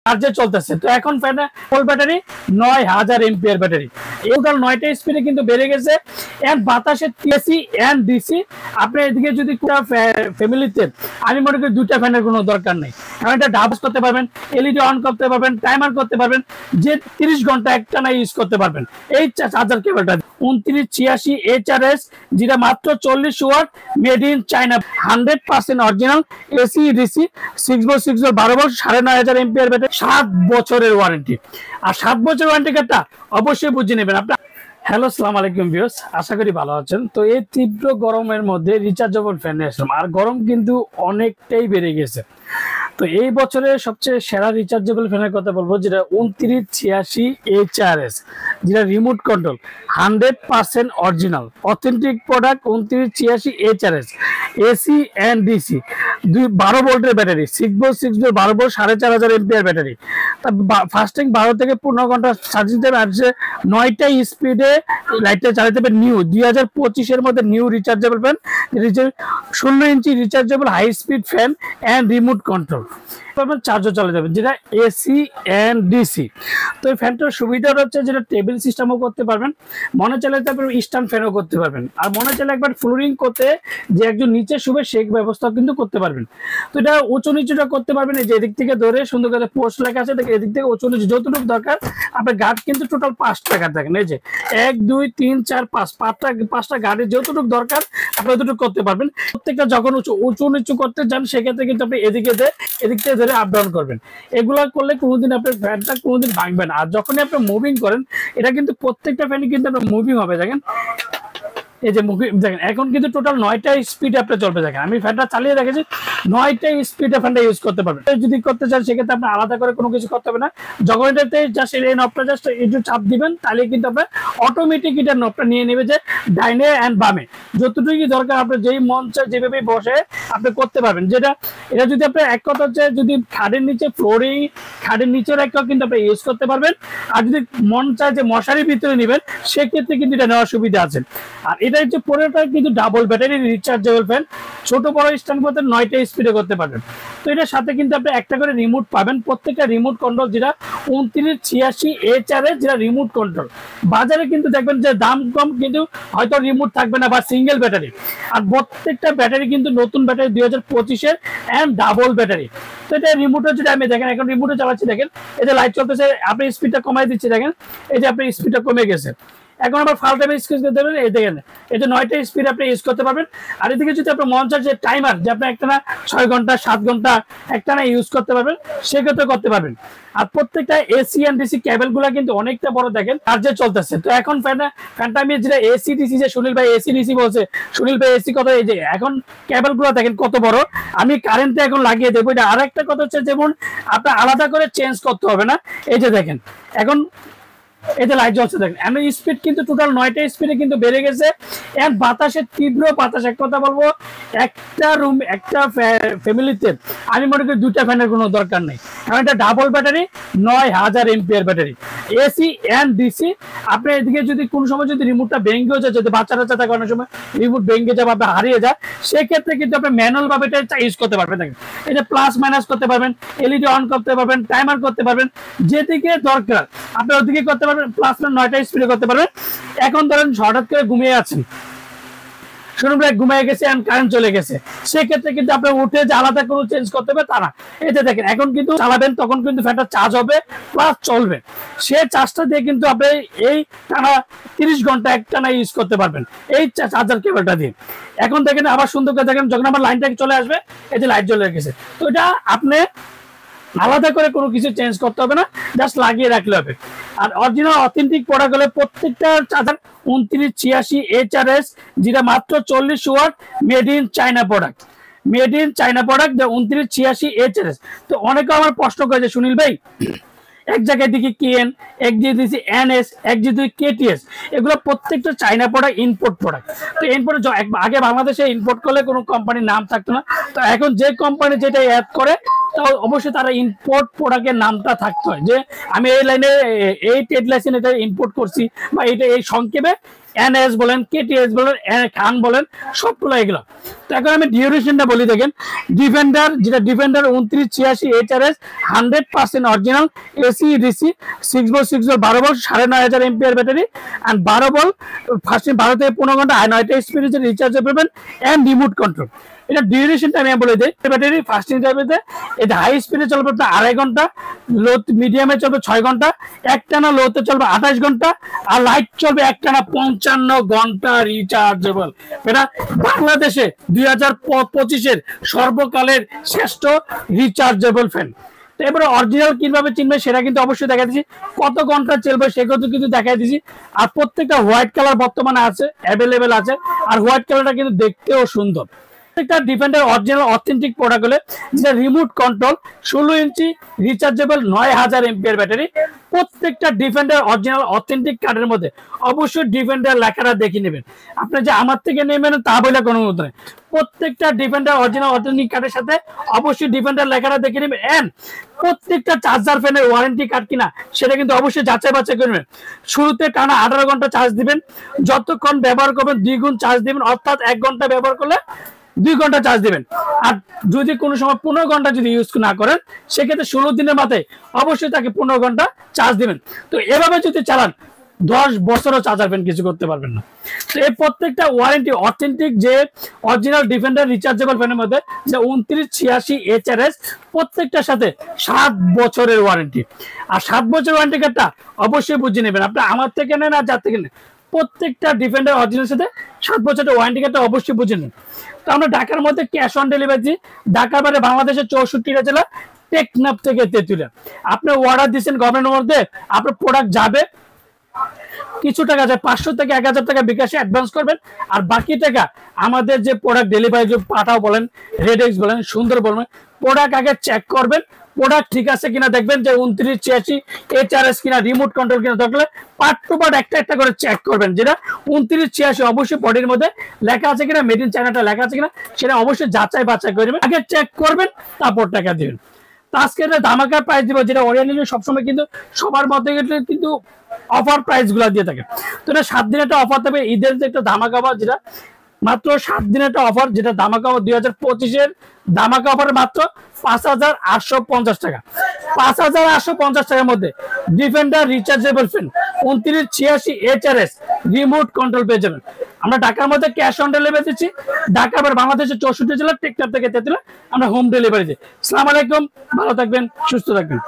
চার্জে চলতেছে। তো এখন ফ্যানের ফুল ব্যাটারি ৯০০০ এমপিআর ব্যাটারি, টোটাল ৯টা স্পিডে কিন্তু বেড়ে গেছে। এন্ড বাতাসে এসি এন্ড ডিসি। আপনি এদিকে যদি ফ্যামিলিতে, আমি মনে করি দুইটা ফ্যানের কোনো দরকার নেই, কারণ এটা ডাবস করতে পারবেন, এলইডি অন করতে পারবেন, টাইমার করতে পারবেন, যে 30 ঘন্টা একটানা ইউজ করতে পারবেন এই চার্জার কেবলটা। 2986 HRS, যেটা মাত্র 40 watt, made in China, 100% original, AC DC, 6 volt 6 volt 12 volt, 9500 MPR battery, 7 বছরের ওয়ারেন্টি। আর 7 বছরের ওয়ারেন্টি কার্ডটা অবশ্যই বুঝে নেবেন আপনার। হ্যালো, আসসালামু আলাইকুম ভিউয়ার্স, আশা করি ভালো আছেন। তো এই তীব্র গরমের মধ্যে রিচার্জেবল ফ্যান নিয়ে আসলাম, আর গরম কিন্তু অনেকটাই বেড়ে গেছে। তো এই বছরের সবচেয়ে সেরা রিচার্জেবল ফ্যানের কথা বলবো, যেটা 2986 HRS, যেটা remote control, 100% original authentic product. 2986 HRS, AC and DC, 12 ভোল্টের battery, 6 volt 6 volt 12 volt, 4500 MPR battery. Fasting 12 থেকে 15 ঘন্টা চার্জিং দেবে। আর 9টা স্পিডে লাইটটা চালাতে পারবে। নিউ 2025 এর মধ্যে new rechargeable fan, 16 inch rechargeable high speed fan and remote control, চার্জও চলে যাবে, যেটা এসি এন্ড ডিসি। তো এই ফ্যানটার সুবিধাটা হচ্ছে যেটা টেবিল সিস্টেমও করতে পারবেন, মনে চাইলে তারপর স্ট্যান্ড ফ্যানও করতে পারবেন, আর মনে চাইলে একবার ফ্লোরিং করতে যে একজন নিচে শুবে সেই ব্যবস্থা কিন্তু করতে পারবেন। তো এটা উঁচু নিচুটা করতে পারবেন, এই যে এদিক থেকে ধরে সুন্দর করে পোস্ট লেখা আছে, এদিক থেকে উঁচু নিচু যতটুকু দরকার। আপনার গার্ড কিন্তু টোটাল 5টা গার্ড থাকেন, এই যে 1 2 3 4 5টা গার্ডের যতটুকু দরকার আপনি ততটুকু করতে পারবেন। প্রত্যেকটা যখন উঁচু নিচু করতে যান সেক্ষেত্রে কিন্তু আপনি এদিক থেকে ধরে আপ ডাউন করবেন। এগুলা করলে কোনোদিন আপনার ফ্যানটা কোনোদিন ভাঙবে না। আর যখনই আপনি মুভিং করেন, এটা কিন্তু প্রত্যেকটা ফ্যানই কিন্তু আপনার মুভিং হবে। দেখেন এই যে দেখেন, এখন কিন্তু টোটাল 9টা স্পিড আপনি চলবে। দেখেন আমি ফ্যানটা চালিয়ে রেখেছি, 9টা স্পিডে ফ্যানটা ইউজ করতে পারবেন। যদি করতে চান সেক্ষেত্রে আপনি আলাদা করে কোনো কিছু করতে হবে না। যখন এটাতে জাস্ট এই নবটা জাস্ট একটু চাপ দিবেন, তাহলে কিন্তু আপনার অটোমেটিক এটা নবটা নিয়ে নেবে যে ডাইনে অ্যান্ড বামে যতটুকু দরকার আপনি যেই মন চায় যেভাবে বসে আপনি করতে পারবেন। যেটা এটা যদি আপনি এক কথা হচ্ছে যদি খাটের নিচে ফ্লোরিং, খাটের নিচের একটা কিন্তু আপনি ইউজ করতে পারবেন। আর যদি মন চায় যে মশারির ভিতরে নেবেন, সেক্ষেত্রে কিন্তু এটা নেওয়ার সুবিধা আছে। আর এটা হচ্ছে পুরোটা কিন্তু ডাবল ব্যাটারি রিচার্জেবল ফ্যান, ছোট বড় স্ট্যান্ড করতে 9টা স্পিডে করতে পারবেন। তো এটার সাথে কিন্তু আপনি একটা করে রিমোট পাবেন, প্রত্যেকটা রিমোট কন্ট্রোল, যেটা 2986 HRS, যেটা রিমোট কন্ট্রোল। বাজারে কিন্তু দেখবেন যে দাম কম, কিন্তু হয়তো রিমোট থাকবে না বা সিঙ্গেল ব্যাটারি। আর প্রত্যেকটা ব্যাটারি কিন্তু নতুন ব্যাটারি 2025-এর এন্ড ডাবল ব্যাটারি। তো এটা রিমোটে যদি আমি দেখেন, এখন রিমোটে চালাচ্ছি, দেখেন এই যে লাইট চলতেছে, আপনি স্পিডটা কমাই দিচ্ছি, দেখেন এই যে আপনার স্পিডটা কমে গেছে। এখন আবার ফাল টাইমে ইউজ করতে দেবেন, এই দেখেন এই যে 9টা স্পিড আপনি ইউজ করতে পারবেন। আর এদিকে যদি আপনার মন চায় যে টাইমার, যে আপনি একটা না 6 ঘন্টা 7 ঘন্টা একটা না ইউজ করতে পারবেন, সেক্ষেত্রে করতে পারবেন। আর প্রত্যেকটা এসি এন্ড ডিসি কেবল গুলা কিন্তু অনেকটা বড়, দেখেন চার্জে চলতেছে। তো এখন ফ্যানটা আমি যেটা এসি ডিসি, যে সুনীল ভাই এসি ডিসি বলছে, সুনীল ভাই এসি কথা, এই যে এখন কেবল গুলা দেখেন কত বড়, আমি কারেন্টে এখন লাগিয়ে দেবো। এটা আর একটা কথা হচ্ছে, যেমন আপনার আলাদা করে চেঞ্জ করতে হবে না। এই যে দেখেন এখন এই যে লাইট জ্বলছে, দেখেন আমি স্পিড কিন্তু টোটাল 9টা স্পিডে কিন্তু বেড়ে গেছে। এন্ড বাতাসের তীব্র বাতাস, এক কথা বলবো একটা রুম একটা ফ্যামিলিতে আমি মনে করি দুইটা ফ্যানের কোনো দরকার নেই, কারণ এটা double battery, 9000 MPR battery, AC and DC. আপনি এদিকে যদি কোনো সময় যদি রিমোটটা ভেঙেও যায়, যদি বাচ্চা টাচ্চা থাকে অনেক সময় রিমোট ভেঙে যাবে বা হারিয়ে যায়, সেক্ষেত্রে কিন্তু আপনি ম্যানুয়াল ভাবে এটা ইউজ করতে পারবেন। দেখেন এই যে প্লাস মাইনাস করতে পারবেন, এলইডি অন করতে পারবেন, টাইমার করতে পারবেন, যেদিকে দরকার আপনি ওদিকে করতে পারবেন। প্লাস 9টা স্পিডে করতে পারবেন। এখন ধরেন হঠাৎ করে ঘুমিয়ে আছেন, শুনুন ভাই ঘুমিয়ে গেছে আর কারেন্ট চলে গেছে, সেক্ষেত্রে কিন্তু আপনি উঠে যে আলাদা কোনো চেঞ্জ করতে হবে তা না। এই যে দেখেন এখন কিন্তু চালাবেন, তখন কিন্তু ফ্যানটা চার্জ হবে প্লাস চলবে। সে চার্জটা দিয়ে কিন্তু আপনি এই টানা 30 ঘন্টা একটানা ইউজ করতে পারবেন এই চার্জার কেবলটা দিয়ে। এখন দেখেন আবার সুন্দর করে দেখেন, যখন আমার লাইনটা চলে আসবে, এই যে লাইট জ্বলে গেছে। তো এটা আপনি আলাদা করে কোনো কিছু চেঞ্জ করতে হবে না, জাস্ট লাগিয়ে রাখলে হবে। আর অরিজিনাল অথেন্টিক প্রোডাক্ট হলে প্রত্যেকটা চার্জার 2986 HRS, যেটা মাত্র 40 watt, made in China product, made in China product 2986 HRS। তো অনেকে আমার প্রশ্ন করেছে, সুনীল ভাই এক জায়গায় দিকে কেএন, এক দিয়ে দিয়েছি এনএস, এক দিয়ে দিয়েছি কেটিএস, এগুলো প্রত্যেকটা চায়না প্রোডাক্ট, ইম্পোর্ট প্রোডাক্ট। তো ইম্পোর্ট আগে বাংলাদেশে ইম্পোর্ট করলে কোনো কোম্পানির নাম থাকতো না, তো এখন যে কোম্পানি যেটা অ্যাড করে তাও অবশ্যই তারা ইম্পোর্ট প্রোডাক্টের নামটা থাকতে হয়, যে আমি এই লাইনে এই ট্রেড লাইসেন্স এটা ইম্পোর্ট করছি, বা এটা এই সংক্ষেপে এনএস বলেন, কেটিএস বলেন, খান বলেন, সবগুলো এগুলো। তো এখন আমি ডিউরেশনটা বলি, দেখেন ডিফেন্ডার, যেটা defender 2986 HRS 100% original AC DC 6 volt 6 volt 12 volt 9500 ampere battery and 12 volt first 12 থেকে 15 ঘন্টা 9টা speed rechargeable and remote control. এটা ডিউরেশনটা আমি বলে দিই, ব্যাটারি ফাস্টিং টাইপেতে এটা হাই স্পিডে চলবে আপনার 2.5 ঘন্টা, লো মিডিয়ামে চলবে 6 ঘন্টা, একটানা লোতে চলবে 28 ঘন্টা, আর লাইট চলবে একটানা 55 ঘন্টা রিচার্জেবল। এটা বাংলাদেশে 2025-এর সর্বকালের শ্রেষ্ঠ রিচার্জেবল ফ্যান। তো এবারে অরিজিনাল কিভাবে চিনবে সেটা কিন্তু অবশ্যই দেখা দিচ্ছি, কত ঘন্টা চলবে সেগুলো কিন্তু দেখাই দিচ্ছি। আর প্রত্যেকটা হোয়াইট কালার বর্তমানে আছে, অ্যাভেলেবেল আছে, আর হোয়াইট কালারটা কিন্তু দেখতেও সুন্দর। প্রত্যেকটা ডিফেন্ডার অরিজিনাল অথেন্টিক প্রোডাক্ট হলে, যেটা remote control 16 inch rechargeable 9000 MPR battery. প্রত্যেকটা ডিফেন্ডার অরিজিনাল অথেন্টিক কার্ডের মধ্যে অবশ্যই ডিফেন্ডার লেখাটা দেখে নেবেন। আপনি যে আমার থেকে নেবেন তা বলে কোনো মত নেই, প্রত্যেকটা ডিফেন্ডার অরিজিনাল অথেন্টিক কার্ডের সাথে অবশ্যই ডিফেন্ডার লেখাটা দেখে নেবেন। এন্ড প্রত্যেকটা চার্জার ফ্যানের ওয়ারেন্টি কার্ড কিনা সেটা কিন্তু অবশ্যই যাচাই বাছাই করবেন। শুরুতে টানা 18 ঘন্টা চার্জ দিবেন, যতক্ষণ ব্যবহার করবেন 2 গুণ চার্জ দিবেন, অর্থাৎ 1 ঘন্টা ব্যবহার করলে 2 ঘন্টা চার্জ দিবেন। আর যদি কোনো সময় 15 ঘন্টা যদি ইউজ না করেন, সেক্ষেত্রে 16 দিনের মাথায় অবশ্যই তাকে 15 ঘন্টা চার্জ দিবেন। তো এভাবে যদি চালান 10 বছরও চার্জার ফ্যান কিছু করতে পারবেন না। তো এই প্রত্যেকটা ওয়ারেন্টি অথেন্টিক যে অরিজিনাল ডিফেন্ডার রিচার্জেবল ফ্যানের মধ্যে যে 2986 HRS প্রত্যেকটার সাথে 7 বছরের ওয়ারেন্টি। আর 7 বছরের ওয়ারেন্টি কার্ডটা অবশ্যই বুঝে নেবেন, আপনি আমার থেকে নেন আর যার থেকে নেন, প্রত্যেকটা ডিফেন্ডার অরিজিনাল সাথে 7 বছরের ওয়ারেন্টি কার্ডটা অবশ্যই বুঝে নেন। তো আমরা ঢাকার মধ্যে ক্যাশ অন ডেলিভারি, ঢাকার বাইরে বাংলাদেশের 64টা জেলা, টেকনাফ থেকে তেঁতুলিয়া। আপনি অর্ডার দিচ্ছেন গভর্নমেন্টের মধ্যে, আপনার প্রোডাক্ট যাবে, কিছু টাকা যায় 500 থেকে 1000 টাকা বিকাশে অ্যাডভান্স করবেন, আর বাকি টাকা আমাদের যে প্রোডাক্ট ডেলিভারি পাঠাও বলেন, রেডেক্স বলেন, সুন্দর বলেন, প্রোডাক্ট আগে চেক করবেন, প্রোডাক্ট ঠিক আছে কিনা দেখবেন, যে 2986 HRS কিনা, রিমোট কন্ট্রোল কিনা, থাকলে পার্ট টু পার্ট একটা একটা করে চেক করবেন। যেটা 2986 অবশ্যই বডির মধ্যে লেখা আছে কিনা, মেড ইন চায়নাটা লেখা আছে কিনা, সেটা অবশ্যই যাচাই বাছাই করবেন, আগে চেক করবেন, তারপর টাকা দিবেন। তো আজকে এটা ধামাকা প্রাইস দিব, যেটা অরিজিনালি সবসময় কিন্তু সবার মধ্যে কিন্তু অফার প্রাইস গুলা দিয়ে থাকে। তো এটা 7 দিনের একটা অফার থাকবে, ঈদের যে একটা ধামাকা অফার, যেটা মাত্র 7 দিনের একটা অফার, যেটা ধামাকা অফার 2025-এর ধামাকা অফার মাত্র 5850 টাকা। 5850 টাকার মধ্যে defender rechargeable fan 2986 HRS remote control পেয়ে যাবেন। আমরা ঢাকার মধ্যে ক্যাশ অন ডেলিভারি দিচ্ছি, ঢাকা আর বাংলাদেশের 64 জেলা, টেকনাফ থেকে তেঁতুলিয়া আমরা হোম ডেলিভারি দিই। আসসালামু আলাইকুম, ভালো থাকবেন, সুস্থ থাকবেন।